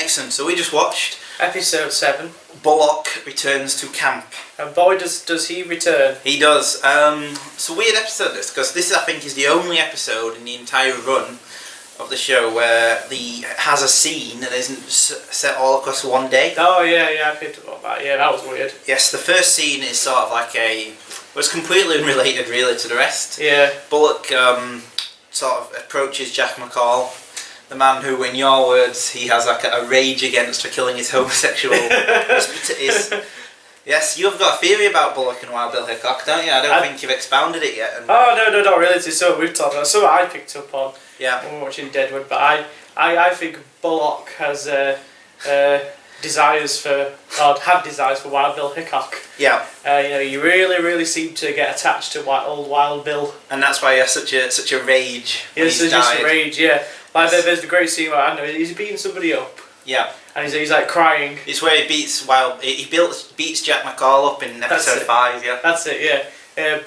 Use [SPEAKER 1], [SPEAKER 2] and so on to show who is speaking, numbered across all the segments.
[SPEAKER 1] Excellent. So we just watched
[SPEAKER 2] episode 7.
[SPEAKER 1] Bullock returns to camp.
[SPEAKER 2] And boy, does he return.
[SPEAKER 1] He does. It's a weird episode, this, because this, I think, is the only episode in the entire run of the show where has a scene that isn't set all across one day.
[SPEAKER 2] Oh, yeah, I picked up on that. Yeah, that was weird.
[SPEAKER 1] Yes, the first scene is sort of like was completely unrelated, really, to the rest.
[SPEAKER 2] Yeah.
[SPEAKER 1] Bullock sort of approaches Jack McCall, the man who, in your words, he has like a rage against for killing his homosexual. Yes, you've got a theory about Bullock and Wild Bill Hickok, don't you? I don't think you've expounded it yet.
[SPEAKER 2] Oh, no, not really. It's something we've talked about. Something I picked up on
[SPEAKER 1] when
[SPEAKER 2] we were watching Deadwood. But I think Bullock has desires for, or had desires for Wild Bill Hickok.
[SPEAKER 1] Yeah.
[SPEAKER 2] You really seem to get attached to old Wild Bill.
[SPEAKER 1] And that's why he has such a rage.
[SPEAKER 2] Yeah, it's just a rage, yeah. Like there's the great scene where, I don't know, he's beating somebody up.
[SPEAKER 1] Yeah.
[SPEAKER 2] And he's like crying.
[SPEAKER 1] It's where he beats Jack McCall up in episode 5, yeah.
[SPEAKER 2] That's it, yeah.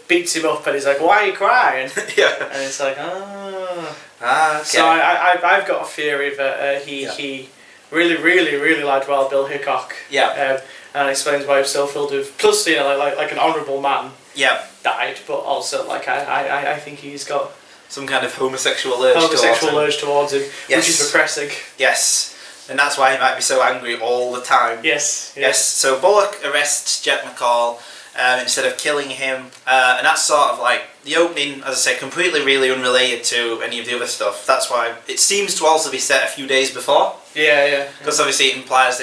[SPEAKER 2] Beats him up and he's like, why are you crying?
[SPEAKER 1] Yeah.
[SPEAKER 2] And it's like, okay.
[SPEAKER 1] So
[SPEAKER 2] I've got a theory that he really liked Wild Bill Hickok.
[SPEAKER 1] Yeah.
[SPEAKER 2] And it explains why he was so filled with, plus, like an honourable man.
[SPEAKER 1] Yeah.
[SPEAKER 2] Died, but also, like, I think he's got
[SPEAKER 1] some kind of homosexual urge
[SPEAKER 2] towards him,
[SPEAKER 1] yes.
[SPEAKER 2] Which is repressing.
[SPEAKER 1] Yes. And that's why he might be so angry all the time.
[SPEAKER 2] Yes.
[SPEAKER 1] So Bullock arrests Jack McCall instead of killing him, and that's sort of like the opening, as I say, completely really unrelated to any of the other stuff. That's why it seems to also be set a few days before.
[SPEAKER 2] Yeah.
[SPEAKER 1] Because obviously it implies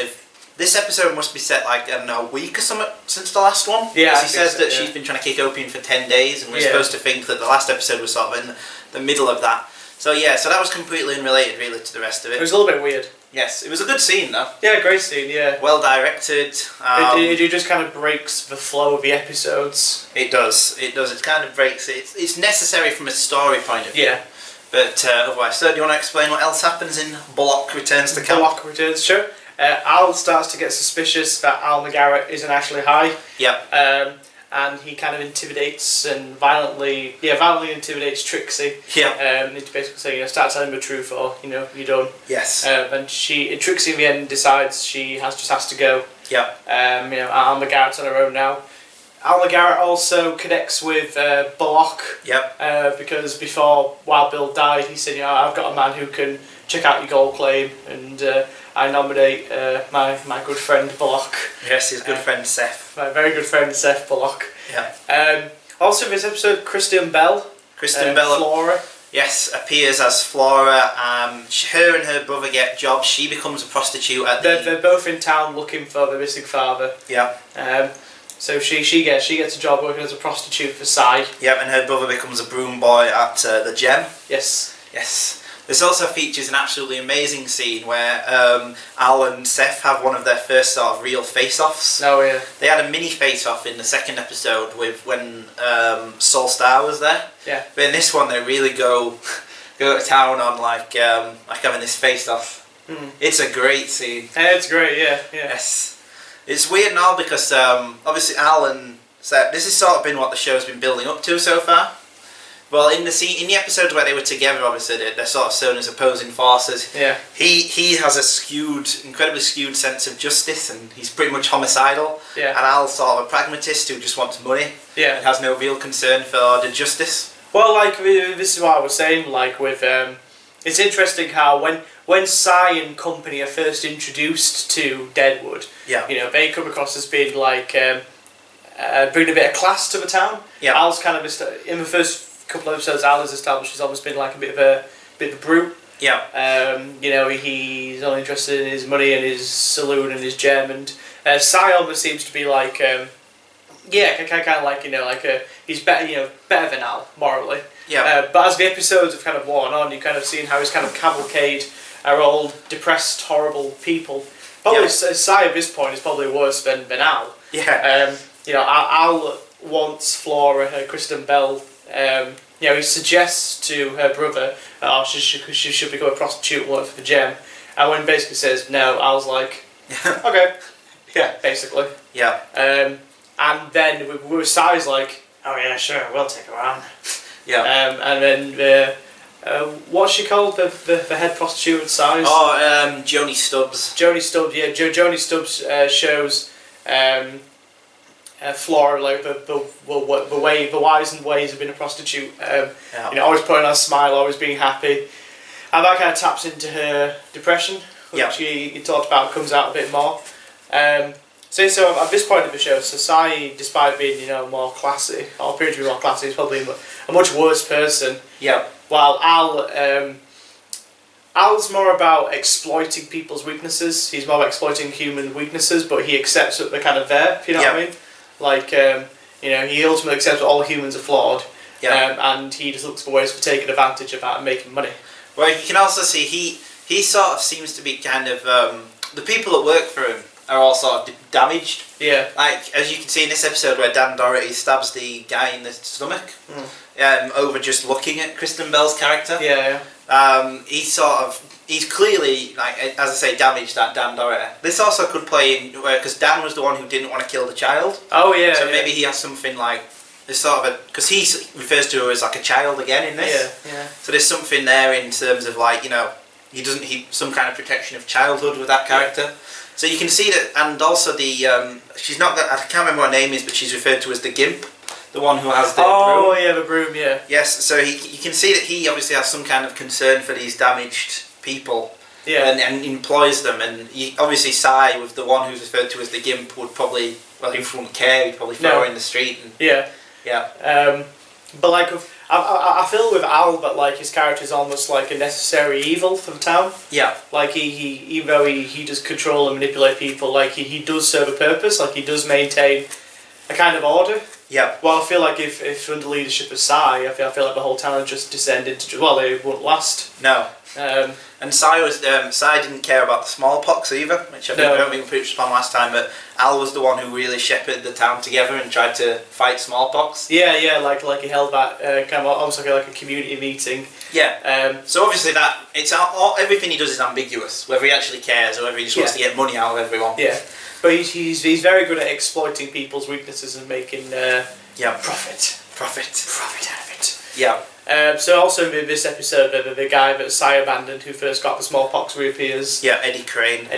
[SPEAKER 1] this episode must be set like, I don't know, a week or something since the last one.
[SPEAKER 2] Yeah.
[SPEAKER 1] Because he says that she's been trying to kick opium for 10 days, and we're supposed to think that the last episode was sort of in the middle of that. So so that was completely unrelated really to the rest of it.
[SPEAKER 2] It was a little bit weird.
[SPEAKER 1] Yes, it was a good scene though.
[SPEAKER 2] Yeah, great scene, yeah.
[SPEAKER 1] Well directed.
[SPEAKER 2] It just kind of breaks the flow of the episodes.
[SPEAKER 1] It does. It kind of breaks it. It's necessary from a story point of view. Yeah. But otherwise, so do you want to explain what else happens in Bullock Returns to Camp?
[SPEAKER 2] Bullock Returns, sure. Al starts to get suspicious that Al McGarrett isn't actually high.
[SPEAKER 1] Yeah.
[SPEAKER 2] And he kind of intimidates and violently intimidates Trixie.
[SPEAKER 1] Yeah.
[SPEAKER 2] To basically say, start telling the truth or, you don't.
[SPEAKER 1] Yes.
[SPEAKER 2] And Trixie in the end decides she just has to go.
[SPEAKER 1] Yeah.
[SPEAKER 2] Al McGarrett's on her own now. Al McGarrett also connects with Bullock.
[SPEAKER 1] Yep.
[SPEAKER 2] Because before Wild Bill died, he said, I've got a man who can check out your gold claim, and I nominate my good friend Bullock.
[SPEAKER 1] Yes, his good friend Seth.
[SPEAKER 2] My very good friend Seth Bullock.
[SPEAKER 1] Yeah.
[SPEAKER 2] Also in this episode, Kristen Bell. Flora.
[SPEAKER 1] Yes, appears as Flora. Her and her brother get jobs. She becomes a prostitute at
[SPEAKER 2] They're both in town looking for their missing father.
[SPEAKER 1] Yeah.
[SPEAKER 2] So she gets a job working as a prostitute for Cy.
[SPEAKER 1] Yep, and her brother becomes a broom boy at the Gem.
[SPEAKER 2] Yes.
[SPEAKER 1] This also features an absolutely amazing scene where Al and Seth have one of their first sort of real face-offs.
[SPEAKER 2] Oh yeah.
[SPEAKER 1] They had a mini face-off in the second episode when Saul Starr was there.
[SPEAKER 2] Yeah.
[SPEAKER 1] But in this one, they really go to town on like having this face-off.
[SPEAKER 2] Mm.
[SPEAKER 1] It's a great scene.
[SPEAKER 2] Yeah, it's great. Yeah.
[SPEAKER 1] Yes. It's weird now because obviously Al and Seth, this has sort of been what the show's been building up to so far. Well, in the episodes where they were together, obviously they're sort of shown as opposing forces.
[SPEAKER 2] Yeah.
[SPEAKER 1] He has a incredibly skewed sense of justice, and he's pretty much homicidal.
[SPEAKER 2] Yeah.
[SPEAKER 1] And Al's sort of a pragmatist who just wants money.
[SPEAKER 2] Yeah.
[SPEAKER 1] And has no real concern for the justice.
[SPEAKER 2] Well, like this is what I was saying. Like with it's interesting how when Cy and company are first introduced to Deadwood, they come across as being like bringing a bit of class to the town.
[SPEAKER 1] Yeah.
[SPEAKER 2] Al's kind of in the first couple of episodes, Al is established he's almost been like a bit of a brute.
[SPEAKER 1] Yeah.
[SPEAKER 2] He's only interested in his money and his saloon and his gem, and Cy almost seems to be like kind of like he's better than Al morally.
[SPEAKER 1] Yeah.
[SPEAKER 2] But as the episodes have kind of worn on, you kind of seen how he's kind of cavalcade our old depressed, horrible people. Probably Cy at this point is probably worse than Al.
[SPEAKER 1] Yeah.
[SPEAKER 2] Al wants Flora, Kristen Bell. He suggests to her brother, she should become a prostitute and work for the Gem. And when he basically says no, Al's like, okay.
[SPEAKER 1] Yeah.
[SPEAKER 2] Basically.
[SPEAKER 1] Yeah.
[SPEAKER 2] And then with Cy's like, oh yeah, sure, we'll take her on.
[SPEAKER 1] Yeah.
[SPEAKER 2] And then What's she called? The head prostitute at size?
[SPEAKER 1] Oh, Joni Stubbs.
[SPEAKER 2] Joni Stubbs, yeah. Joni Stubbs shows Flora like the whys and ways of being a prostitute. Always putting on a smile, always being happy, and that kind of taps into her depression, which you talked about, comes out a bit more. So at this point of the show, Sai, despite being more classy, or appearing to be more classy, is probably a much worse person.
[SPEAKER 1] Yeah.
[SPEAKER 2] While Al's more about exploiting people's weaknesses. He's more about exploiting human weaknesses, but he accepts that they're kind of there. If you know what I mean? Like he ultimately accepts that all humans are flawed. And he just looks for ways for taking advantage of that and making money.
[SPEAKER 1] Well, you can also see he sort of seems to be kind of the people that work for him are all sort of damaged. Yeah. Like, as you can see in this episode where Dan Doherty stabs the guy in the stomach, over just looking at Kristen Bell's character.
[SPEAKER 2] Yeah.
[SPEAKER 1] He's clearly, like, as I say, damaged, that Dan Doherty. This also could play in, because Dan was the one who didn't want to kill the child.
[SPEAKER 2] Oh, yeah.
[SPEAKER 1] So maybe he has something like, there's sort of a, because he refers to her as like a child again in this.
[SPEAKER 2] Yeah.
[SPEAKER 1] So there's something there in terms of like, he some kind of protection of childhood with that character. Yeah. So you can see that, and also the she's not. I can't remember what her name is, but she's referred to as the Gimp, the one who has the broom.
[SPEAKER 2] Oh yeah, the broom. Yeah.
[SPEAKER 1] Yes. So you can see that he obviously has some kind of concern for these damaged people.
[SPEAKER 2] Yeah.
[SPEAKER 1] And employs them, and obviously Sai, with the one who's referred to as the Gimp, would probably he wouldn't care. He'd probably throw her in the street. And,
[SPEAKER 2] yeah. But like I feel with Al that like his character is almost like a necessary evil for the town. Yeah. Like he even though he does control and manipulate people, like he does serve a purpose. Like he does maintain a kind of order. Yeah. Well, I feel like if under leadership of Sai, I feel like the whole town just descended to it wouldn't last.
[SPEAKER 1] No. And Sai didn't care about the smallpox either, which I don't think we pitched upon last time. But Al was the one who really shepherded the town together and tried to fight smallpox. Yeah, like he held that kind of almost like a community meeting. Yeah. So obviously everything he does is ambiguous, whether he actually cares or whether he just wants to get money out of everyone. Yeah. But he's very good at exploiting people's weaknesses and making profit out of it. Yeah. So also in this episode, the guy that Sai abandoned, who first got the smallpox, reappears. Yeah, Eddie Crane.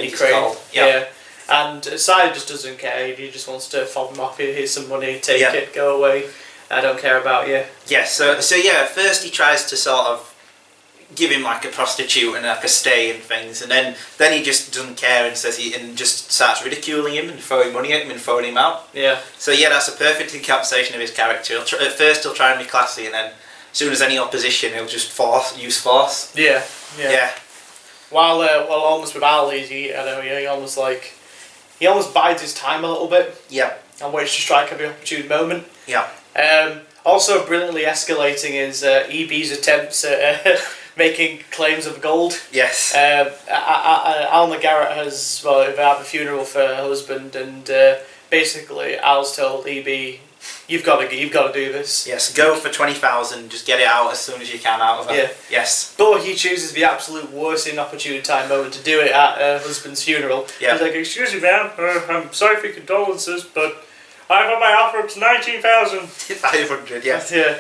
[SPEAKER 1] Yeah. And Sai just doesn't care. He just wants to fob him off. Here's some money, take it, go away. I don't care about you. Yeah. So at first he tries to sort of give him like a prostitute and like a stay and things, and then he just doesn't care and just starts ridiculing him and throwing money at him and throwing him out. Yeah. So that's a perfect encapsulation of his character. At first he'll try and be classy, and then as soon as any opposition, he'll just use force. Yeah. While almost with Al, he almost bides his time a little bit. Yeah. And waits to strike every opportune moment. Yeah. Also brilliantly escalating is EB's attempts at making claims of gold. Yes. Al McGarrett has they have a funeral for her husband, and basically Al's told EB, You've got to do this. Yes, go for 20,000. Just get it out as soon as you can out of her. Yeah. Yes. But he chooses the absolute worst inopportune time moment to do it at her husband's funeral. Yeah. He's like, "Excuse me, ma'am. I'm sorry for your condolences, but I've got my offer up to 19,000. 500. Yeah. Yeah.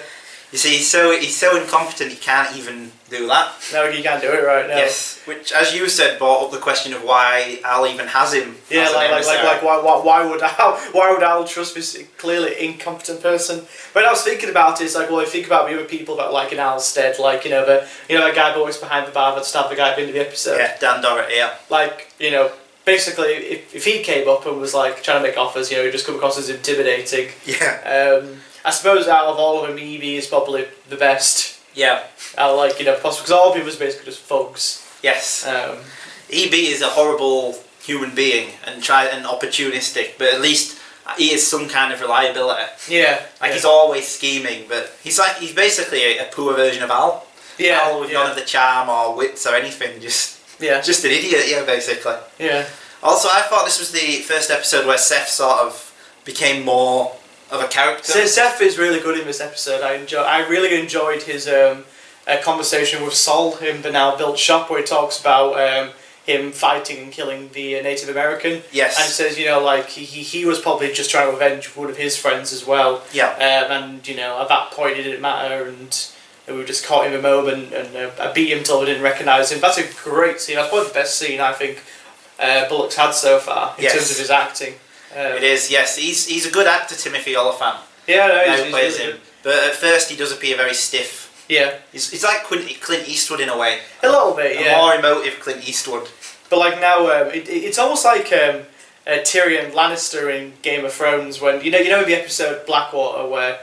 [SPEAKER 1] You see, he's so incompetent he can't even do that. No, he can't do it right now. Yes, which, as you said, brought up the question of why Al even has him. Yeah, why would Al trust this clearly incompetent person? But I was thinking about it. It's like, well, think about the other people that like in Al's stead, like that guy that always behind the bar that stabbed the guy at the end of the episode. Yeah, Dan Doherty. Yeah. Like basically, if he came up and was like trying to make offers, he'd just come across as intimidating. Yeah. I suppose out of all of them, Evie is probably the best. Yeah. Possible, because all of it was basically just thugs. Yes. EB is a horrible human being and opportunistic, but at least he is some kind of reliability. Yeah. He's always scheming, but he's basically a poor version of Al. Yeah. Al with none of the charm or wits or anything, just an idiot, basically. Yeah. Also, I thought this was the first episode where Seth sort of became more of a character. So Seth is really good in this episode. I really enjoyed his conversation with Sol in the now built shop, where he talks about him fighting and killing the Native American. Yes. And he says, he was probably just trying to avenge one of his friends as well. Yeah. And at that point it didn't matter, and
[SPEAKER 2] and we just caught him a moment, and I beat him till we didn't recognise him. That's a great scene. That's probably the best scene I think Bullock's had so far in terms of his acting.
[SPEAKER 1] It is, yes. He's a good actor, Timothy Oliphant.
[SPEAKER 2] Yeah, no,
[SPEAKER 1] He plays him. But at first he does appear very stiff.
[SPEAKER 2] Yeah.
[SPEAKER 1] He's like Clint Eastwood in a way.
[SPEAKER 2] A little bit,
[SPEAKER 1] a more emotive Clint Eastwood.
[SPEAKER 2] But like now, it's almost like Tyrion Lannister in Game of Thrones when you know the episode Blackwater where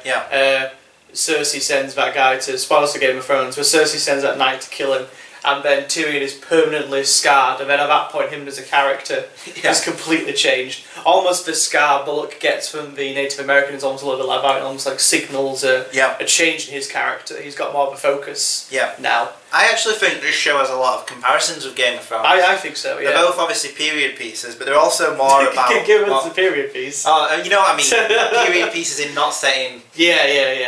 [SPEAKER 2] Cersei sends that guy to spoilers for Game of Thrones, where Cersei sends that knight to kill him, and then Tyrion is permanently scarred, and then at that point him as a character has completely changed. Almost the scar Bullock gets from the Native American is almost a little bit like almost like signals a change in his character. He's got more of a focus now.
[SPEAKER 1] I actually think this show has a lot of comparisons with Game of Thrones.
[SPEAKER 2] I think so, yeah.
[SPEAKER 1] They're both obviously period pieces, but they're also more about...
[SPEAKER 2] Give us the period piece.
[SPEAKER 1] You know what I mean? Period pieces in not setting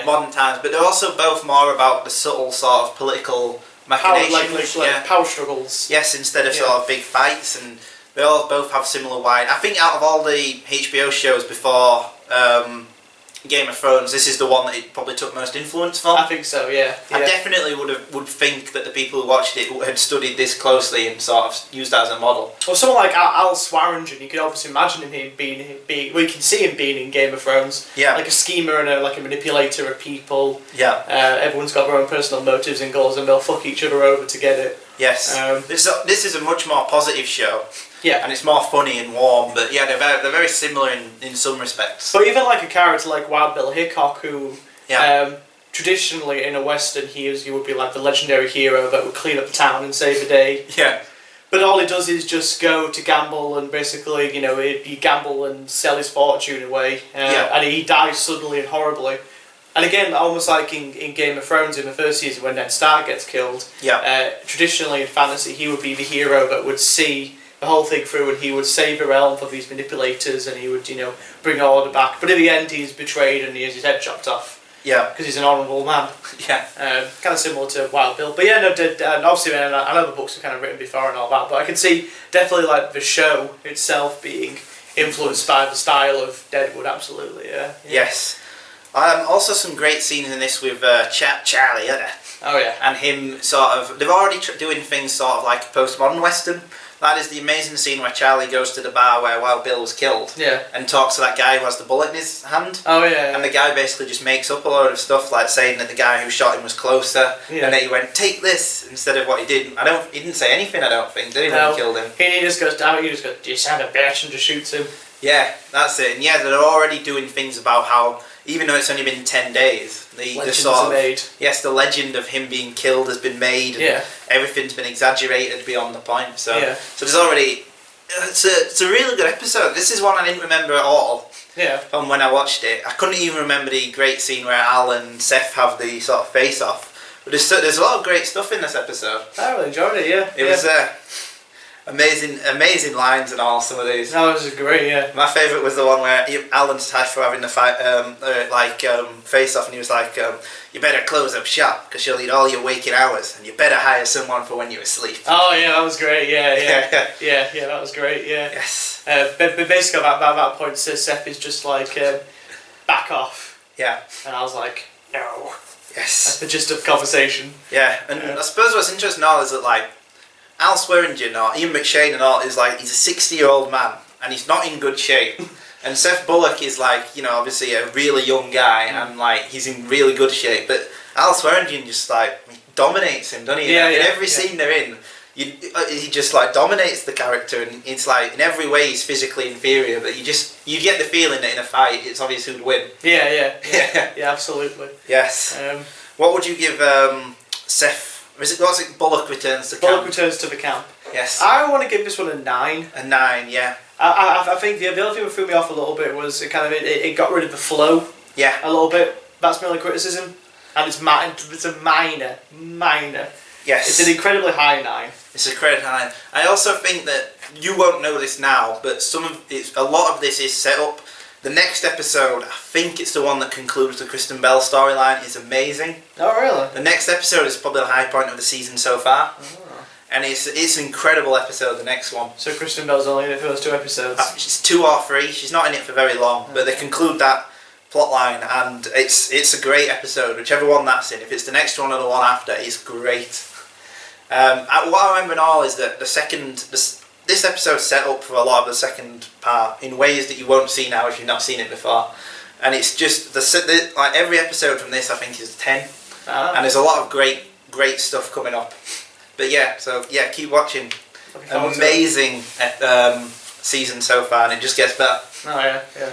[SPEAKER 1] modern times, but they're also both more about the subtle sort of political machinations.
[SPEAKER 2] Like power struggles.
[SPEAKER 1] Yes, instead of sort of big fights, and they all both have similar wide. I think out of all the HBO shows before Game of Thrones, this is the one that it probably took most influence from.
[SPEAKER 2] I think so, yeah.
[SPEAKER 1] I definitely would think that the people who watched it had studied this closely and sort of used that as a model.
[SPEAKER 2] Well, someone like Al Swearingen, you could obviously imagine him being we can see him being in Game of Thrones.
[SPEAKER 1] Yeah.
[SPEAKER 2] Like a schemer and a manipulator of people.
[SPEAKER 1] Yeah.
[SPEAKER 2] Everyone's got their own personal motives and goals, and they'll fuck each other over to get it.
[SPEAKER 1] Yes. This is a much more positive show.
[SPEAKER 2] Yeah.
[SPEAKER 1] And it's more funny and warm, but they're very similar in some respects.
[SPEAKER 2] But even like a character like Wild Bill Hickok, who traditionally in a western he would be like the legendary hero that would clean up the town and save the day.
[SPEAKER 1] Yeah.
[SPEAKER 2] But all he does is just go to gamble and basically, he gamble and sell his fortune away, and he dies suddenly and horribly. And again, almost like in Game of Thrones in the first season when Ned Stark gets killed, traditionally in fantasy he would be the hero that would see the whole thing through, and he would save the realm from these manipulators, and he would, bring order back. But in the end, he's betrayed and he has his head chopped off. Yeah. Because he's an honourable man.
[SPEAKER 1] Yeah.
[SPEAKER 2] Kind of similar to Wild Bill. But yeah, and obviously, I know the books are kind of written before and all that, but I can see definitely like the show itself being influenced by the style of Deadwood. Absolutely, yeah.
[SPEAKER 1] Yes. Also, some great scenes in this with Charlie.
[SPEAKER 2] Oh yeah.
[SPEAKER 1] And him they're already doing things sort of like a postmodern western. That is the amazing scene where Charlie goes to the bar where Wild Bill was killed and talks to that guy who has the bullet in his hand.
[SPEAKER 2] Oh yeah.
[SPEAKER 1] And the guy basically just makes up a load of stuff, like saying that the guy who shot him was closer, and that he went, "Take this," instead of what he did. He didn't say anything, I don't think, did he, when he killed him?
[SPEAKER 2] He just goes, "You son of a bitch," and just shoots him.
[SPEAKER 1] Yeah, that's it. And they're already doing things about how, even though it's only been 10 dadays, the legend of him being killed has been made, and everything's been exaggerated beyond the point. So there's already... It's a really good episode. This is one I didn't remember at all from when I watched it. I couldn't even remember the great scene where Al and Seth have the sort of face-off. But there's a lot of great stuff in this episode.
[SPEAKER 2] I really enjoyed it,
[SPEAKER 1] It was... amazing lines and all, some of these.
[SPEAKER 2] That was great, yeah.
[SPEAKER 1] My favourite was the one where Alan's tied for having the fight, face off, and he was like, "You better close up shop because you'll need all your waking hours, and you better hire someone for when you're asleep."
[SPEAKER 2] Oh yeah, that was great. Yeah, that was great. Yeah.
[SPEAKER 1] Yes.
[SPEAKER 2] But basically, at that point, Seth is just like, back off.
[SPEAKER 1] Yeah.
[SPEAKER 2] And I was like, no.
[SPEAKER 1] Yes.
[SPEAKER 2] That's the gist of the conversation.
[SPEAKER 1] Yeah, and I suppose what's interesting now is that like, Al Swearingen or Ian McShane and all is like, he's a 60-year-old man and he's not in good shape. And Seth Bullock is like, obviously a really young guy and like he's in really good shape. But Al Swearingen just like dominates him, doesn't he? In every scene they're in, he just like dominates the character, and it's like in every way he's physically inferior. But you get the feeling that in a fight it's obvious who'd win.
[SPEAKER 2] Yeah, absolutely.
[SPEAKER 1] Yes. What would you give Seth? Was it Bullock returns to camp?
[SPEAKER 2] Bullock returns to the camp.
[SPEAKER 1] Yes.
[SPEAKER 2] I want to give this one a 9.
[SPEAKER 1] A 9, yeah.
[SPEAKER 2] I think the other thing that threw me off a little bit was it got rid of the flow.
[SPEAKER 1] Yeah.
[SPEAKER 2] A little bit. That's my only criticism. And it's a minor.
[SPEAKER 1] Yes.
[SPEAKER 2] It's an incredibly high 9.
[SPEAKER 1] It's a incredibly high. I also think that you won't know this now, but a lot of this is set up. The next episode, I think it's the one that concludes the Kristen Bell storyline, is amazing.
[SPEAKER 2] Oh, really?
[SPEAKER 1] The next episode is probably the high point of the season so far. Oh. And it's an incredible episode, the next one.
[SPEAKER 2] So Kristen Bell's only in it for those 2 episodes?
[SPEAKER 1] She's 2 or 3. She's not in it for very long, but they conclude that plotline, and it's a great episode. Whichever one that's in, if it's the next one or the one after, it's great. What I remember and all is that this episode set up for a lot of the second part in ways that you won't see now if you've not seen it before, and it's just like every episode from this I think is 10, and there's a lot of great stuff coming up. But yeah, keep watching. Amazing season so far, and it just gets better.
[SPEAKER 2] Oh yeah.